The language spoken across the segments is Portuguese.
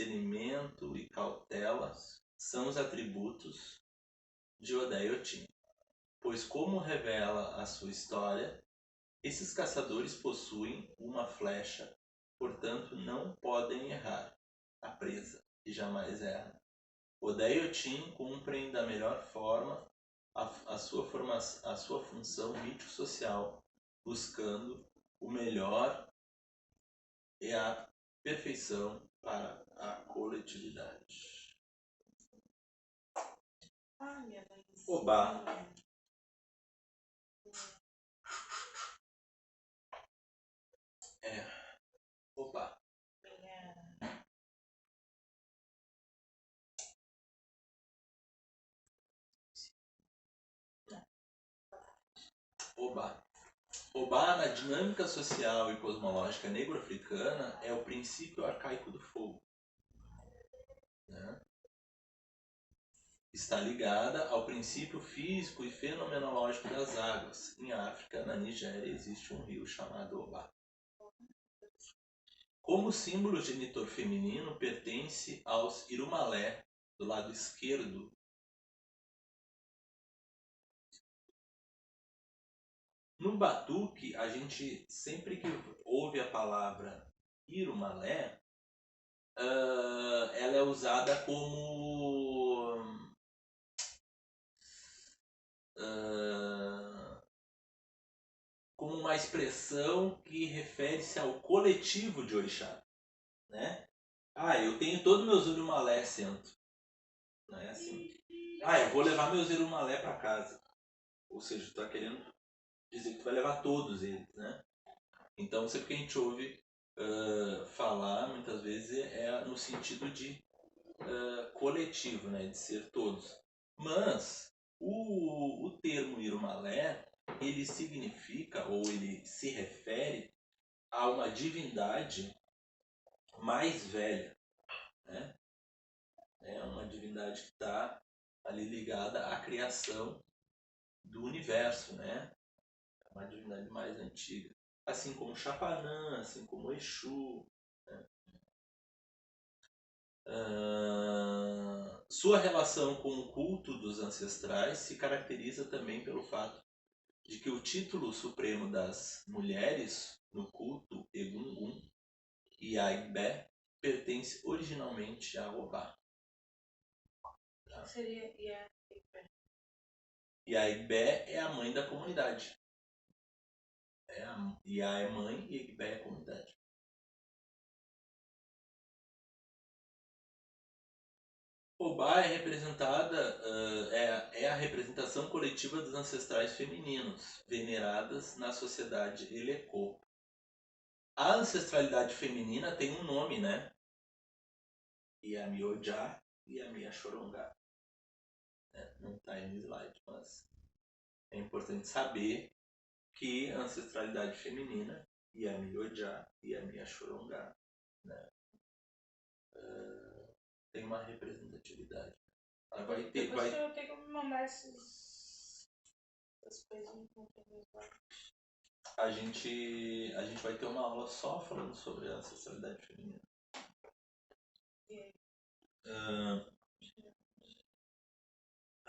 discernimento e cautela são os atributos de Odeiotin, pois, como revela a sua história, esses caçadores possuem uma flecha, portanto não podem errar a presa e jamais erram. Odeiotin cumprem da melhor forma a sua função mítico-social, buscando o melhor e a perfeição para a coletividade. Obá. Obá. Obá. Obá, na dinâmica social e cosmológica negro-africana, é o princípio arcaico do fogo. Né? Está ligada ao princípio físico e fenomenológico das águas. Em África, na Nigéria, existe um rio chamado Obá. Como símbolo genitor feminino, pertence aos Irumalé, do lado esquerdo. No batuque, a gente, sempre que ouve a palavra Irumalé, ela é usada como uma expressão que refere-se ao coletivo de orixá, né? Eu tenho todos meus Irumalé sento. Não é assim? Eu vou levar meus Irumalé para casa. Ou seja, tu tá querendo dizer que tu vai levar todos eles, né? Então, sempre que a gente ouve falar, muitas vezes é no sentido de coletivo, né? De ser todos. Mas o termo Irumalé, ele significa, ou ele se refere a uma divindade mais velha, né? É uma divindade que está ali ligada à criação do universo, né? É uma divindade mais antiga. Assim como Chapanã, assim como Exu. Né? Sua relação com o culto dos ancestrais se caracteriza também pelo fato de que o título supremo das mulheres no culto Egungun, Iaibé, pertence originalmente a Obá. Tá? Seria Iaibé. Iaibé é a mãe da comunidade. Iá é mãe e Iaibé é a comunidade. Obá é representada, é a representação coletiva dos ancestrais femininos, veneradas na sociedade Elecô. A ancestralidade feminina tem um nome, né? Iamiojá e Iamiaxorongá. Não está aí no slide, mas é importante saber que a ancestralidade feminina, Iamiojá e Iamiaxorongá, né? Tem uma representatividade. Ela vai ter, Depois eu tenho que me mandar essas coisas. A gente vai ter uma aula só falando sobre a ancestralidade feminina.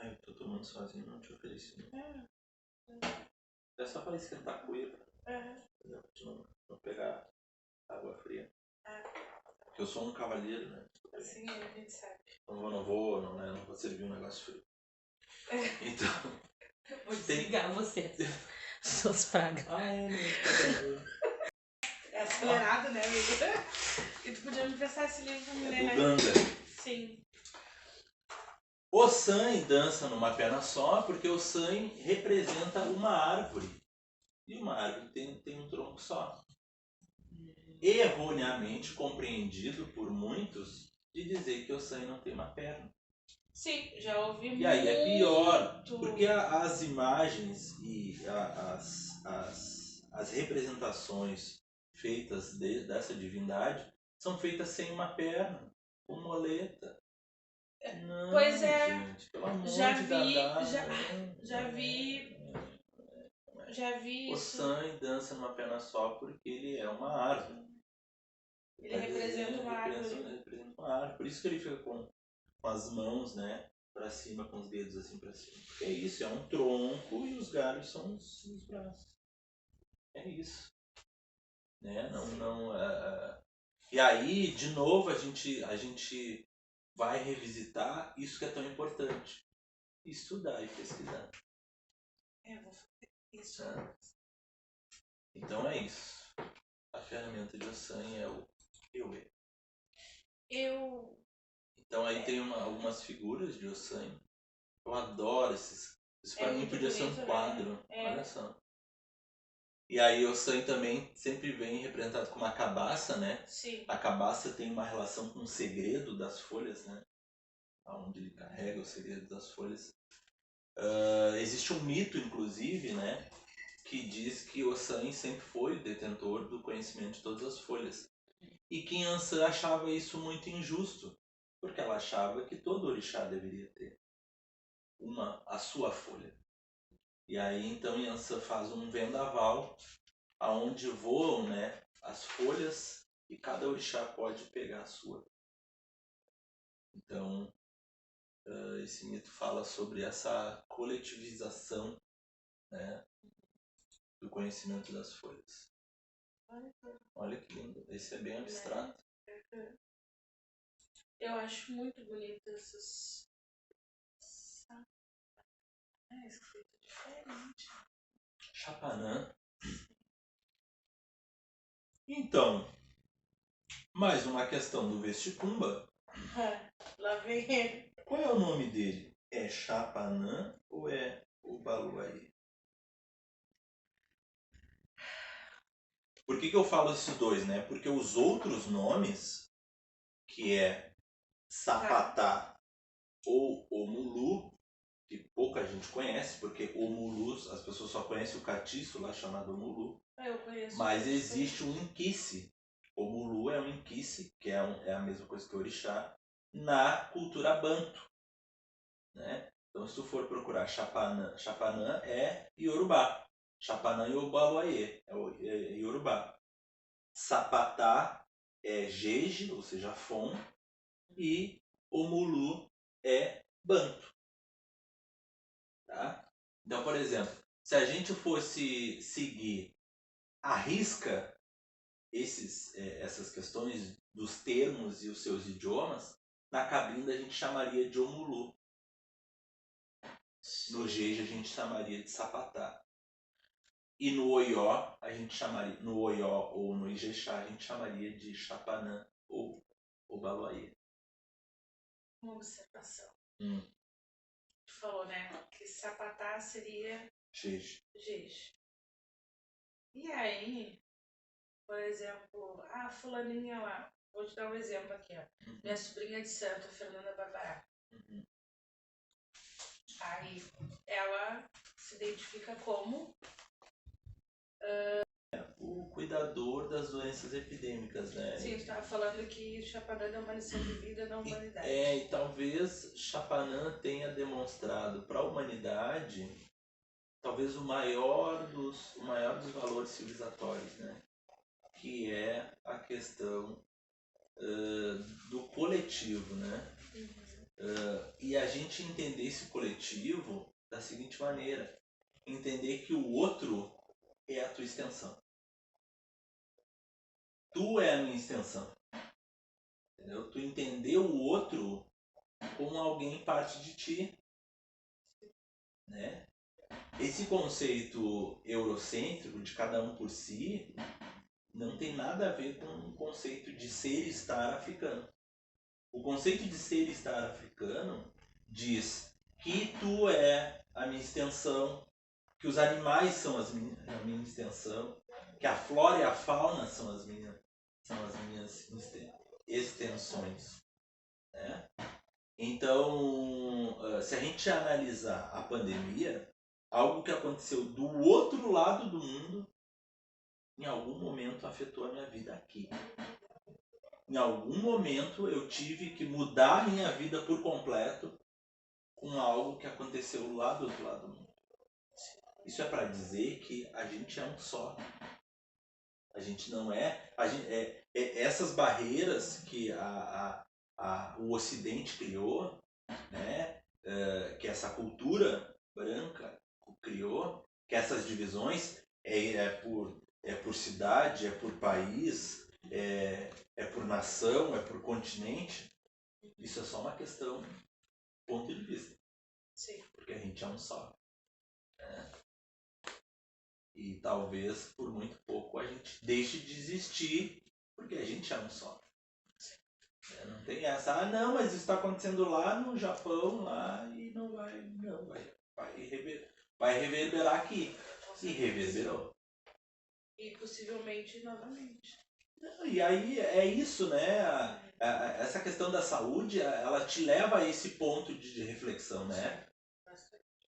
Eu tô tomando sozinho, não te ofereci. É só para esquentar a cuia. Não pegar água fria. Porque eu sou um cavalheiro, né? Sim, a gente sabe. Não vou servir um negócio frio. Então. Vou desligar você. Suas pragas. É acelerado, né, amiga? E tu podia me prestar esse livro pra me ler, né? Do Ganga. Sim. O San dança numa perna só porque o San representa uma árvore. E uma árvore tem um tronco só. Erroneamente compreendido por muitos de dizer que o San não tem uma perna. Sim, já ouvi muito. E aí é pior, porque as imagens e as representações feitas dessa divindade são feitas sem uma perna, com muleta. Não, pois é, gente, pelo amor de Deus. Já vi o isso. O San dança numa perna só porque ele é uma árvore. Ele representa uma árvore. Por isso que ele fica com as mãos, né, pra cima, com os dedos assim pra cima. Porque é isso, é um tronco e os galhos são os braços. É isso. Né? E aí, de novo, a gente vai revisitar isso que é tão importante. Estudar e pesquisar. Vou fazer isso. Então é isso. A ferramenta de Ossan é o Ewe. Então aí tem algumas figuras de Ossan. Eu adoro esses. Isso pra mim podia ser um quadro. Né? Olha só. E aí Ossan também sempre vem representado com uma cabaça, né? Sim. A cabaça tem uma relação com o segredo das folhas, né? Onde ele carrega o segredo das folhas. Existe um mito, inclusive, né? Que diz que Ossan sempre foi o detentor do conhecimento de todas as folhas. E que Yansan achava isso muito injusto, porque ela achava que todo orixá deveria ter a sua folha. E aí então Yansan faz um vendaval aonde voam, né, as folhas e cada orixá pode pegar a sua. Então esse mito fala sobre essa coletivização, né, do conhecimento das folhas. Olha que lindo. Esse é bem abstrato. Eu acho muito bonito essas. Escrito diferente. Chapanã. Então, mais uma questão do Vesticumba. Lá vem ele. Qual é o nome dele? É Chapanã ou é o Baluaí? Por que eu falo esses dois, né? Porque os outros nomes, que é Sapatá ou Omulu, que pouca gente conhece, porque Omulu, as pessoas só conhecem o catiço lá chamado Omulu. Eu conheço. Mas existe um inquice. Omulu é um inquice, que é a mesma coisa que orixá, na cultura banto. Né? Então, se tu for procurar Chapanã é Yorubá. Chapanã e Obaluayê é Yorubá. Sapatá é Jeje, ou seja, Fon. E Omulu é Banto. Tá? Então, por exemplo, se a gente fosse seguir à risca essas questões dos termos e os seus idiomas, na Cabinda a gente chamaria de Omulu. No Jeje a gente chamaria de Sapatá. E no Oió, a gente chamaria, no Oió ou no Ijexá, a gente chamaria de Chapanã ou Obaluayê. Uma observação. Tu falou, né? Que Sapatá seria Jeje. E aí, por exemplo, a fulaninha lá, vou te dar um exemplo aqui, ó. Minha sobrinha de santo, Fernanda Barbará. Aí, ela se identifica como o cuidador das doenças epidêmicas, né? Sim, você estava falando que Chapanã é uma lição de vida na humanidade. E talvez Chapanã tenha demonstrado para a humanidade talvez o maior dos valores civilizatórios, né? Que é a questão do coletivo, né? E a gente entender esse coletivo da seguinte maneira: entender que o outro é a tua extensão. Tu é a minha extensão. Entendeu? Tu entender o outro como alguém parte de ti. Né? Esse conceito eurocêntrico de cada um por si não tem nada a ver com o conceito de ser e estar africano. O conceito de ser e estar africano diz que tu é a minha extensão, que os animais são a minha extensão, que a flora e a fauna são as minhas extensões. Né? Então, se a gente analisar a pandemia, algo que aconteceu do outro lado do mundo, em algum momento afetou a minha vida aqui. Em algum momento eu tive que mudar a minha vida por completo com algo que aconteceu lá do outro lado do mundo. Isso é para dizer que a gente é um só. A gente não é... essas barreiras que a o Ocidente criou, né? Que essa cultura branca criou, que essas divisões é por cidade, é por país, é por nação, é por continente. Isso é só uma questão ponto de vista. Sim. Porque a gente é um só. Né? E talvez por muito pouco a gente deixe de existir porque a gente é um só. Não tem essa, não, mas isso está acontecendo lá no Japão, lá, e não vai, vai reverberar aqui. E reverberou. E possivelmente novamente. E aí é isso, né? Essa questão da saúde, ela te leva a esse ponto de reflexão, né?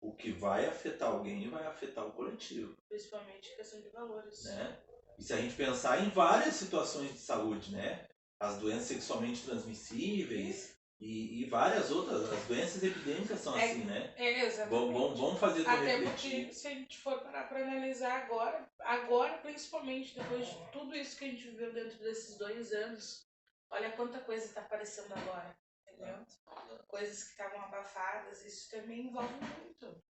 O que vai afetar alguém vai afetar o coletivo. Principalmente questão de valores. Né? E se a gente pensar em várias situações de saúde, né? As doenças sexualmente transmissíveis e várias outras, as doenças epidêmicas são assim, né? Exatamente. Vamos fazer tu até refletir. Porque se a gente for parar para analisar agora principalmente, depois de tudo isso que a gente viveu dentro desses 2 anos, olha quanta coisa está aparecendo agora, entendeu? Coisas que estavam abafadas, isso também envolve muito.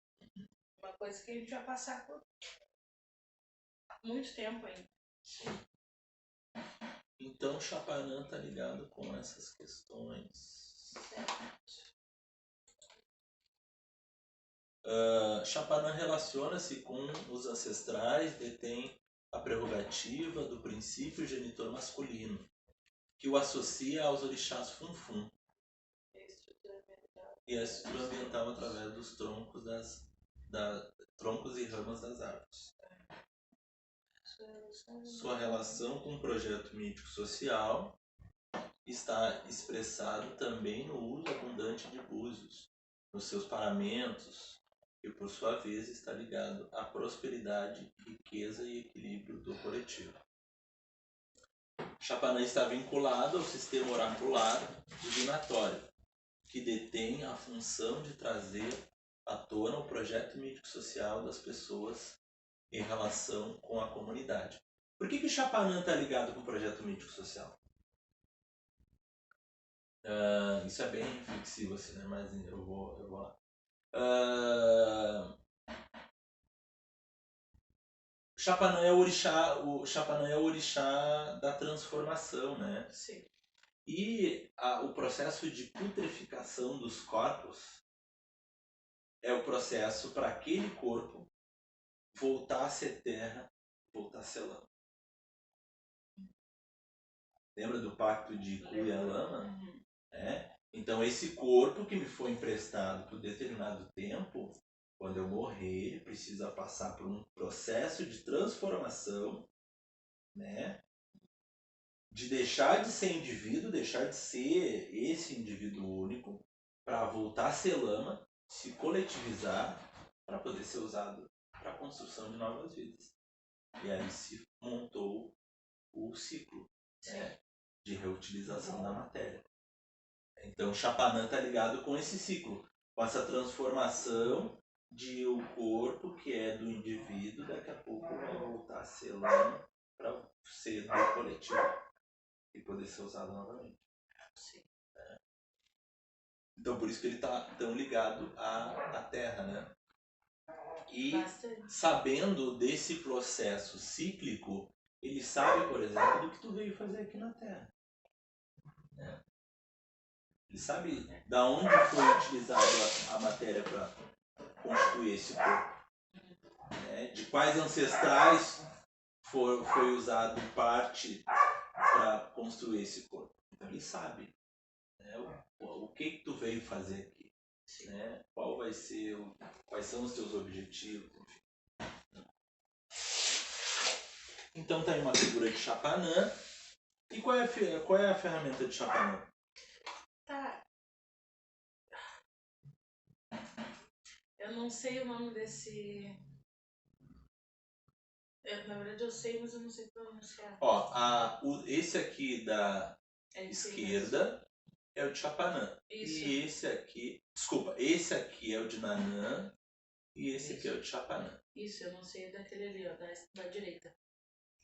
Uma coisa que a gente vai passar por muito tempo ainda. Então Chapanã tá ligado com essas questões. Chapanã relaciona-se com os ancestrais, detém a prerrogativa do princípio genitor masculino, que o associa aos orixás Funfun e a estrutura ambiental através dos troncos troncos e ramas das árvores. Sua relação com o projeto mítico-social está expressado também no uso abundante de búzios, nos seus paramentos, e por sua vez está ligado à prosperidade, riqueza e equilíbrio do coletivo. Chapanã está vinculado ao sistema oracular divinatório, que detém a função de trazer à tona o projeto mítico-social das pessoas em relação com a comunidade. Por que Chapanã está ligado com o projeto mítico-social? Isso é bem reflexivo, assim, né? Mas eu vou lá. Chapanã é o orixá da transformação, né? Sim. E o processo de putreficação dos corpos é o processo para aquele corpo voltar a ser terra, voltar a ser lama. Lembra do pacto de Kuya-lama? Então esse corpo que me foi emprestado por determinado tempo, quando eu morrer, precisa passar por um processo de transformação, né? De deixar de ser indivíduo, deixar de ser esse indivíduo único, para voltar a ser lama, se coletivizar, para poder ser usado para a construção de novas vidas. E aí se montou o ciclo, né, de reutilização da matéria. Então Chapanã está ligado com esse ciclo, com essa transformação de o corpo que é do indivíduo, daqui a pouco vai voltar a ser lama para ser do coletivo e poder ser usado novamente. Sim. Então por isso que ele está tão ligado à Terra, né? E Bastante. sabendo desse processo cíclico, ele sabe, por exemplo, do que tu veio fazer aqui na Terra. Né? Ele sabe da onde foi utilizada a matéria para constituir esse corpo. Né? De quais ancestrais foi usado parte para construir esse corpo. Então ele sabe, né, o que tu veio fazer aqui. Né? Quais são os teus objetivos, enfim. Então tá aí uma figura de Chapanã. E qual é a ferramenta de Chapanã? Tá. Eu não sei o nome desse. Na verdade eu sei, mas eu não sei pronunciar. Esse aqui da esquerda é o de Chapanã. Isso. E esse aqui. Desculpa, esse aqui é o de Nanã e esse aqui é o de Chapanã. Isso, eu não sei daquele ali, ó, da direita.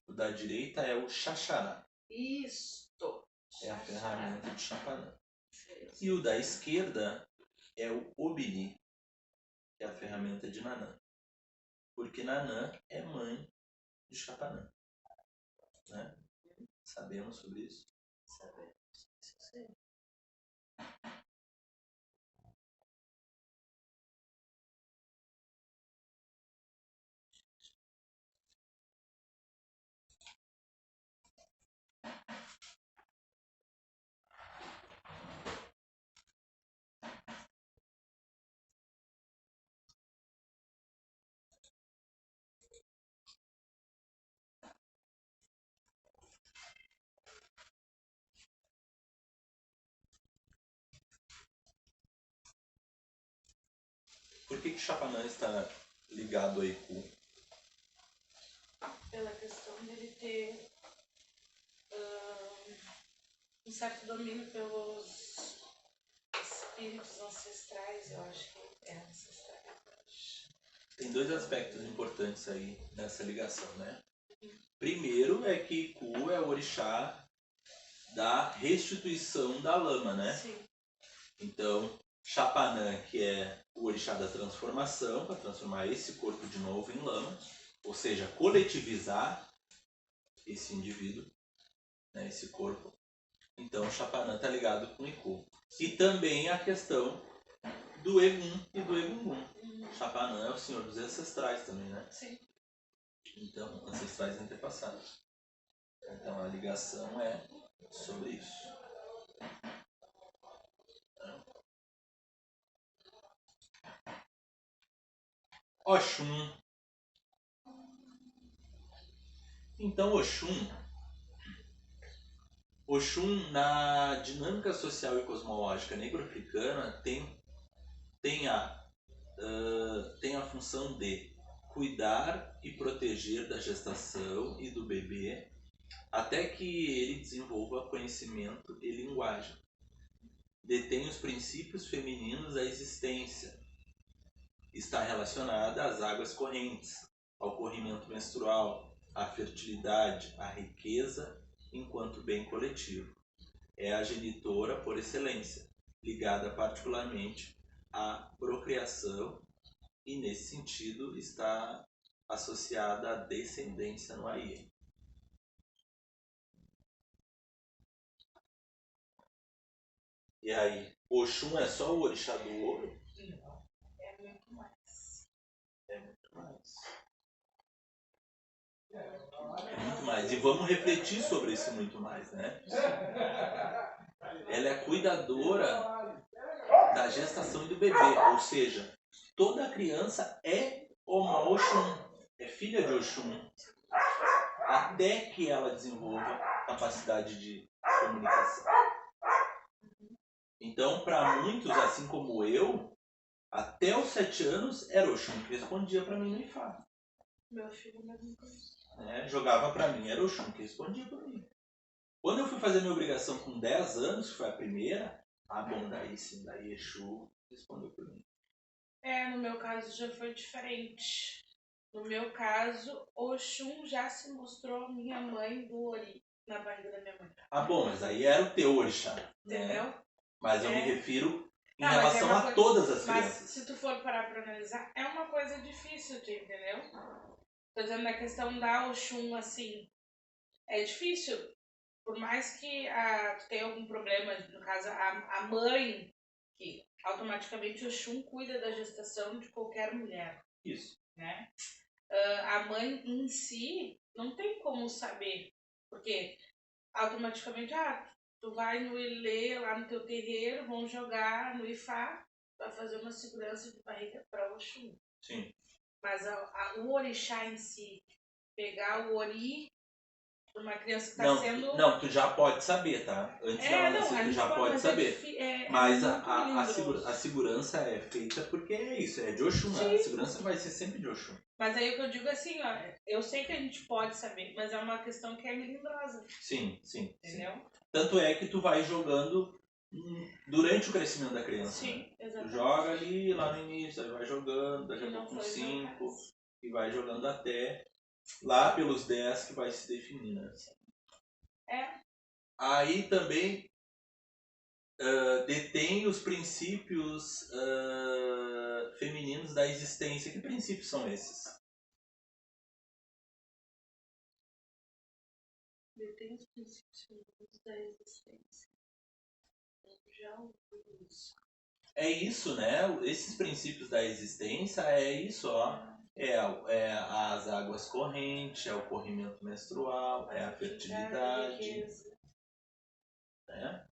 O da direita é o Xaxará. Isso. É a ferramenta de Chapanã. E o da esquerda é o Obiri, que é a ferramenta de Nanã. Porque Nanã é mãe de Chapanã. Né? Sabemos sobre isso? Sabemos. Isso sim. Por que Chapanã está ligado a Iku? Pela questão dele ter um certo domínio pelos espíritos ancestrais, eu acho que é ancestrais. Tem dois aspectos importantes aí nessa ligação, né? Primeiro é que Iku é o orixá da restituição da lama, né? Sim. Então, Chapanã, que é o orixá da transformação, para transformar esse corpo de novo em lama, ou seja, coletivizar esse indivíduo, né, esse corpo. Então, Chapanã está ligado com Iku. E também a questão do Egum e do Egungun. Chapanã é o senhor dos ancestrais também, né? Sim. Então, ancestrais antepassados. Então, a ligação é sobre isso. Oxum. Então, Oxum na dinâmica social e cosmológica negro-africana tem a função de cuidar e proteger da gestação e do bebê até que ele desenvolva conhecimento e linguagem. Detém os princípios femininos da existência. Está relacionada às águas correntes, ao corrimento menstrual, à fertilidade, à riqueza enquanto bem coletivo. É a genitora por excelência, ligada particularmente à procriação e, nesse sentido, está associada à descendência no Aie. E aí, Oxum é só o orixá do ouro? Não, é muito mais. É muito mais. É muito mais. E vamos refletir sobre esse muito mais, né? Ela é cuidadora da gestação e do bebê, ou seja, toda criança é uma Oxum, é filha de Oxum, até que ela desenvolva capacidade de comunicação. Então, para muitos, assim como eu, até os 7 anos era Oxum que respondia para mim no Ifá. Meu filho mesmo coisa. Jogava para mim, era Oxum que respondia para mim. Quando eu fui fazer minha obrigação com 10 anos, que foi a primeira, bom, daí sim, daí Exu respondeu por mim. No meu caso já foi diferente. No meu caso, Oxum já se mostrou minha mãe do Ori, na barriga da minha mãe. Bom, mas aí era o teu orixá. Entendeu? Né? Mas eu me refiro em Não, relação a todas as mas crianças. se tu for parar pra analisar, é uma coisa difícil, tu entendeu? Tô dizendo na questão da Oxum, assim, é difícil. Por mais que tu tenha algum problema, no caso, a mãe, que automaticamente o Oxum cuida da gestação de qualquer mulher. Isso. Né? A mãe em si não tem como saber, porque automaticamente, tu vai no Ilê, lá no teu terreiro, vão jogar no Ifá, vai fazer uma segurança de barriga para Oxum. Sim. Mas o orixá em si, pegar o ori, uma criança que está sendo... Não, tu já pode saber, tá? Antes dela nascer, tu já pode saber. Mas a segurança é feita porque é isso, é de Oxum. Sim. A segurança vai ser sempre de Oxum. Mas aí o que eu digo assim, eu sei que a gente pode saber, mas é uma questão que é melindrosa. Sim, sim. Entendeu? Sim. Tanto é que tu vai jogando durante o crescimento da criança. Sim, né? exatamente. Tu joga ali lá no início, aí vai jogando, daqui a pouco com 5, e vai jogando até lá pelos 10 que vai se definir, né? É. Aí também detém os princípios femininos da existência. Que princípios são esses? Detém os princípios femininos da existência. Já ouvi isso. É isso, né? Esses princípios da existência é isso, ó. É as águas correntes, é o corrimento menstrual, é a fertilidade. Né?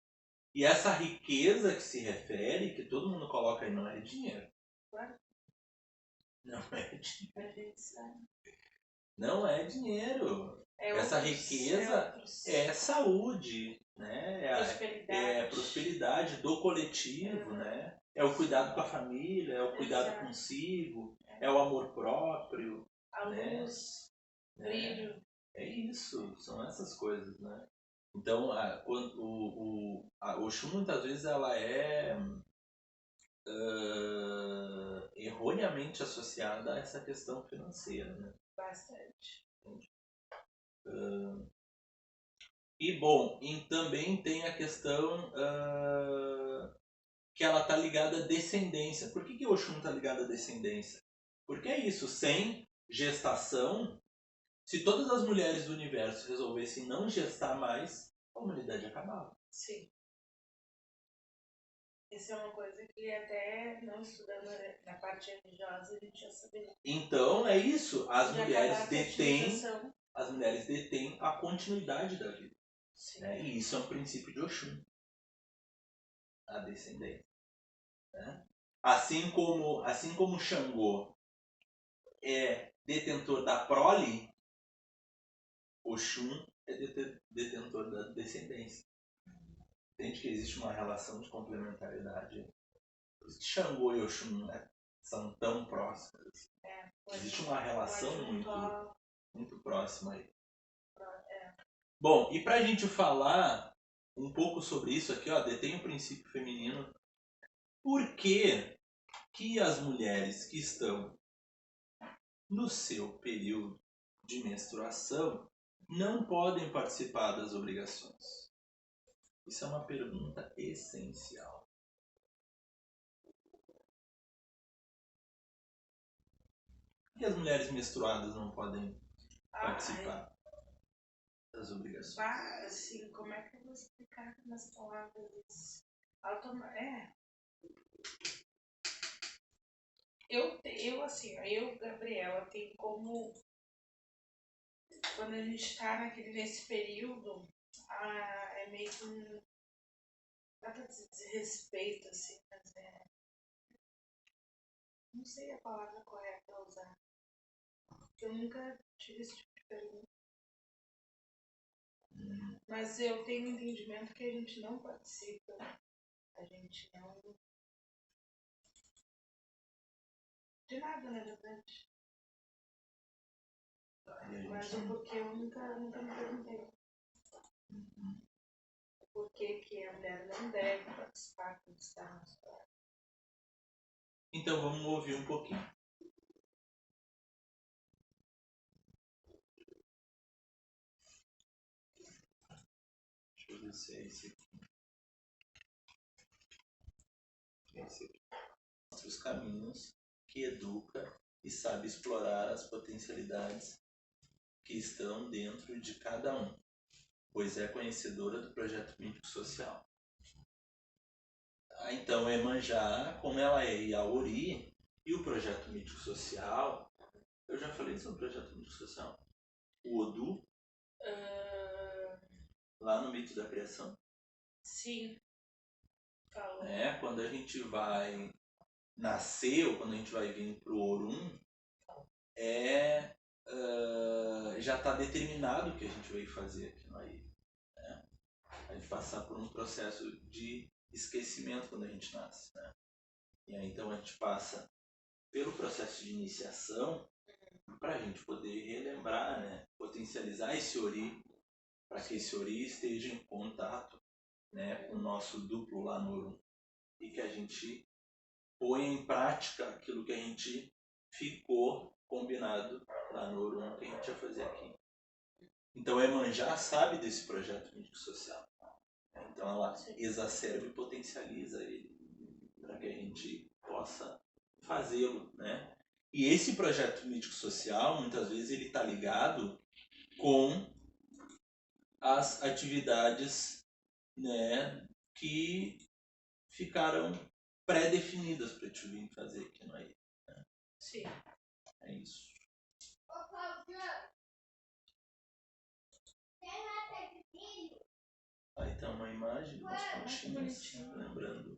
E essa riqueza que se refere, que todo mundo coloca aí, não é dinheiro. Claro. Não é dinheiro. A gente sabe. Não é dinheiro. Essa riqueza é saúde, né? É prosperidade do coletivo, né? É o cuidado com a família, é o cuidado consigo, é o amor próprio. A luz, brilho. É isso, são essas coisas, né? Então, a Oxum muitas vezes ela é erroneamente associada a essa questão financeira, né? Bastante. E bom, e também tem a questão que ela está ligada à descendência. Por que Oxum está ligada à descendência? Porque é isso, sem gestação, se todas as mulheres do universo resolvessem não gestar mais, a humanidade acabava. Sim. Isso é uma coisa que até não estudando na parte religiosa a gente já saberia. Então é isso, as mulheres detêm a continuidade da vida. Né? E isso é um princípio de Oxum, a descendência. Né? Assim como Xangô é detentor da prole, Oxum é detentor da descendência. Entende que existe uma relação de complementariedade. Por isso que Xangô e Oxum, né, são tão próximos. Existe uma relação muito próxima aí. Bom, e para a gente falar um pouco sobre isso aqui, ó, detém o princípio feminino. Por que as mulheres que estão no seu período de menstruação não podem participar das obrigações? Isso é uma pergunta essencial. Por que as mulheres menstruadas não podem participar das obrigações? Assim, como é que eu vou explicar nas palavras? Eu, Gabriela, tem como quando a gente tá nesse período, é meio que um. Dá pra dizer desrespeito, assim, mas não sei a palavra correta a usar. Porque eu nunca tive esse tipo de pergunta. Mas eu tenho entendimento que a gente não participa. A gente não. De nada, na verdade. Mas o porquê eu nunca me perguntei. Por que a mulher não deve participar quando está na história? Então vamos ouvir um pouquinho. Deixa eu ver se é esse aqui. Esse aqui. Mostra os caminhos que educa e sabe explorar as potencialidades que estão dentro de cada um, pois é conhecedora do projeto mítico social. Então, Emanjá, como ela é Yaori, e o projeto mítico social, eu já falei sobre o projeto mítico social. O Odu, lá no mito da criação. Sim. Falou. Quando a gente vai nascer, ou quando a gente vai vir para o Orum, já está determinado o que a gente veio fazer aqui no Aí. Né? A gente passar por um processo de esquecimento quando a gente nasce. Né? E aí, então a gente passa pelo processo de iniciação para a gente poder relembrar, né? Potencializar esse Ori, para que esse Ori esteja em contato, né, com o nosso duplo lá no Orum. E que a gente ponha em prática aquilo que a gente ficou combinado lá no Orum, que a gente ia fazer aqui. Então Emanjá sabe desse projeto mítico social. Então ela Sim. exacerba e potencializa ele para que a gente possa fazê-lo, né? E esse projeto mítico-social, muitas vezes, ele está ligado com as atividades, né, que ficaram pré-definidas para te vir fazer aqui no aí. Né? Sim. É isso. Aí tem uma imagem, umas conchinhas, lembrando